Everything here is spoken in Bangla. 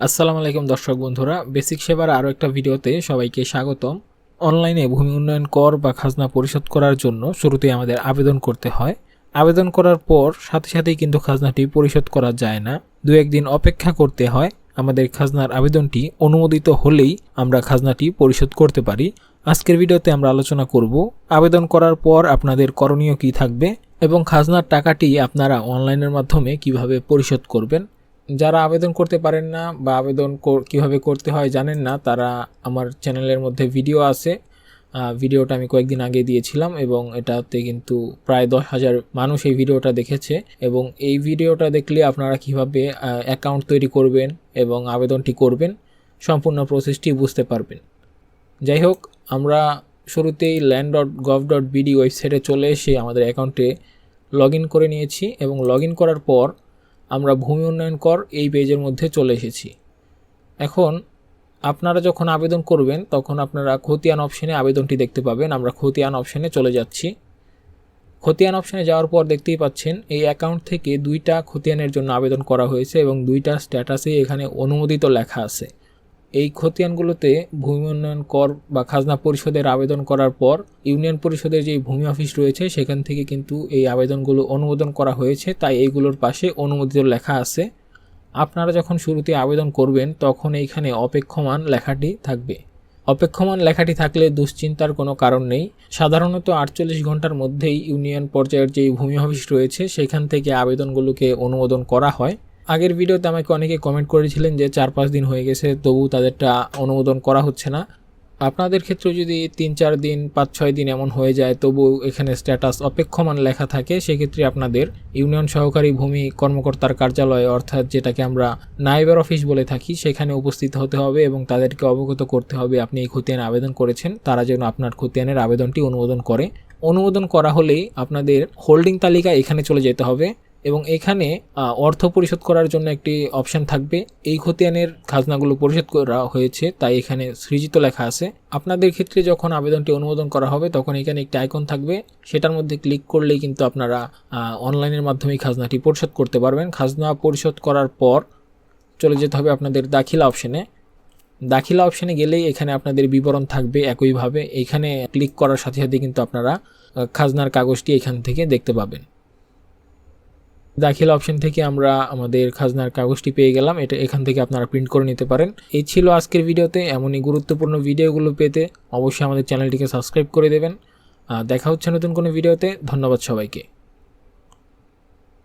আসসালামু আলাইকুম দর্শক বন্ধুরা, বেসিক সেবার আরও একটা ভিডিওতে সবাইকে স্বাগতম। অনলাইনে ভূমি উন্নয়ন কর বা খাজনা পরিশোধ করার জন্য শুরুতেই আমাদের আবেদন করতে হয়। আবেদন করার পর সাথে সাথেই কিন্তু খাজনাটি পরিশোধ করা যায় না, দু একদিন অপেক্ষা করতে হয়। আমাদের খাজনার আবেদনটি অনুমোদিত হলেই আমরা খাজনাটি পরিশোধ করতে পারি। আজকের ভিডিওতে আমরা আলোচনা করব আবেদন করার পর আপনাদের করণীয় কী থাকবে এবং খাজনার টাকাটি আপনারা অনলাইনের মাধ্যমে কিভাবে পরিশোধ করবেন। যারা আবেদন করতে পারেন না বা আবেদন কিভাবে করতে হয় জানেন না, তারা আমার চ্যানেলের মধ্যে ভিডিও আছে। ভিডিওটা আমি কয়েকদিন আগে দিয়েছিলাম এবং এটাতে কিন্তু প্রায় 10,000 মানুষ এই ভিডিওটা দেখেছে। এবং এই ভিডিওটা দেখলে আপনারা কিভাবে অ্যাকাউন্ট তৈরি করবেন এবং আবেদনটি করবেন সম্পূর্ণ প্রসেসটি বুঝতে পারবেন। যাই হোক, আমরা শুরুতেই land.gov.bd ওয়েবসাইটে চলে এসে আমাদের অ্যাকাউন্টে লগ ইন করে নিয়েছি এবং লগ ইন করার পর আমরা ভূমি উন্নয়ন কর এই পেজের মধ্যে চলে এসেছি। এখন আপনারা যখন আবেদন করবেন তখন আপনারা খতিয়ান অপশানে আবেদনটি দেখতে পাবেন। আমরা খতিয়ান অপশানে চলে যাচ্ছি। খতিয়ান অপশানে যাওয়ার পর দেখতেই পাচ্ছেন এই অ্যাকাউন্ট থেকে 2টা খতিয়ানের জন্য আবেদন করা হয়েছে এবং 2টা স্ট্যাটাসে এখানে অনুমোদিত লেখা আছে। এই খতিয়ানগুলোতে ভূমি উন্নয়ন কর বা খাজনা পরিষদের আবেদন করার পর ইউনিয়ন পরিষদের যে ভূমি অফিস রয়েছে সেখান থেকে কিন্তু এই আবেদনগুলো অনুমোদন করা হয়েছে, তাই এইগুলোর পাশে অনুমোদিত লেখা আছে। আপনারা যখন শুরুতে আবেদন করবেন তখন এইখানে অপেক্ষমান লেখাটি থাকবে। অপেক্ষমান লেখাটি থাকলে দুশ্চিন্তার কোনো কারণ নেই। সাধারণত 48 ঘন্টার মধ্যেই ইউনিয়ন পর্যায়ের যে ভূমি অফিস রয়েছে সেখান থেকে আবেদনগুলোকে অনুমোদন করা হয়। আগের ভিডিওতে আমাকে অনেকে কমেন্ট করেছিলেন যে 4-5 দিন হয়ে গেছে তবু তাদেরটা অনুমোদন করা হচ্ছে না। আপনাদের ক্ষেত্রে যদি 3-4 দিন 5-6 দিন এমন হয়ে যায় তবু এখানে স্ট্যাটাস অপেক্ষমান লেখা থাকে, সেক্ষেত্রে আপনাদের ইউনিয়ন সহকারী ভূমি কর্মকর্তার কার্যালয়ে, অর্থাৎ যেটাকে আমরা নায়েবের অফিস বলে থাকি, সেখানে উপস্থিত হতে হবে এবং তাদেরকে অবগত করতে হবে আপনি এই খতিয়ানে আবেদন করেছেন, তারা যেন আপনার খতিয়ানের আবেদনটি অনুমোদন করে। অনুমোদন করা হলেই আপনাদের হোল্ডিং তালিকা এখানে চলে যেতে হবে এবং এখানে অর্থ পরিশোধ করার জন্য একটি অপশন থাকবে। এই খতিয়ানের খাজনাগুলো পরিশোধ করা হয়েছে তাই এখানে সৃজিত লেখা আছে। আপনাদের ক্ষেত্রে যখন আবেদনটি অনুমোদন করা হবে তখন এখানে একটি আইকন থাকবে, সেটার মধ্যে ক্লিক করলেই কিন্তু আপনারা অনলাইনের মাধ্যমে খাজনাটি পরিশোধ করতে পারবেন। খাজনা পরিশোধ করার পর চলে যেতে হবে আপনাদের দাখিলা অপশনে। দাখিলা অপশনে গেলেই এখানে আপনাদের বিবরণ থাকবে। একইভাবে এখানে ক্লিক করার সাথে সাথে কিন্তু আপনারা খাজনার কাগজটি এখান থেকে দেখতে পাবেন। দাখিলা অপশন থেকে আমরা আমাদের খাজনার কাগজটি পেয়ে গেলাম, এটা এখান থেকে আপনারা প্রিন্ট করে নিতে পারেন। এই ছিল আজকের ভিডিওতে। এমনই গুরুত্বপূর্ণ ভিডিওগুলো পেতে অবশ্যই আমাদের চ্যানেলটিকে সাবস্ক্রাইব করে দেবেন। দেখা হচ্ছে নতুন কোনো ভিডিওতে। ধন্যবাদ সবাইকে।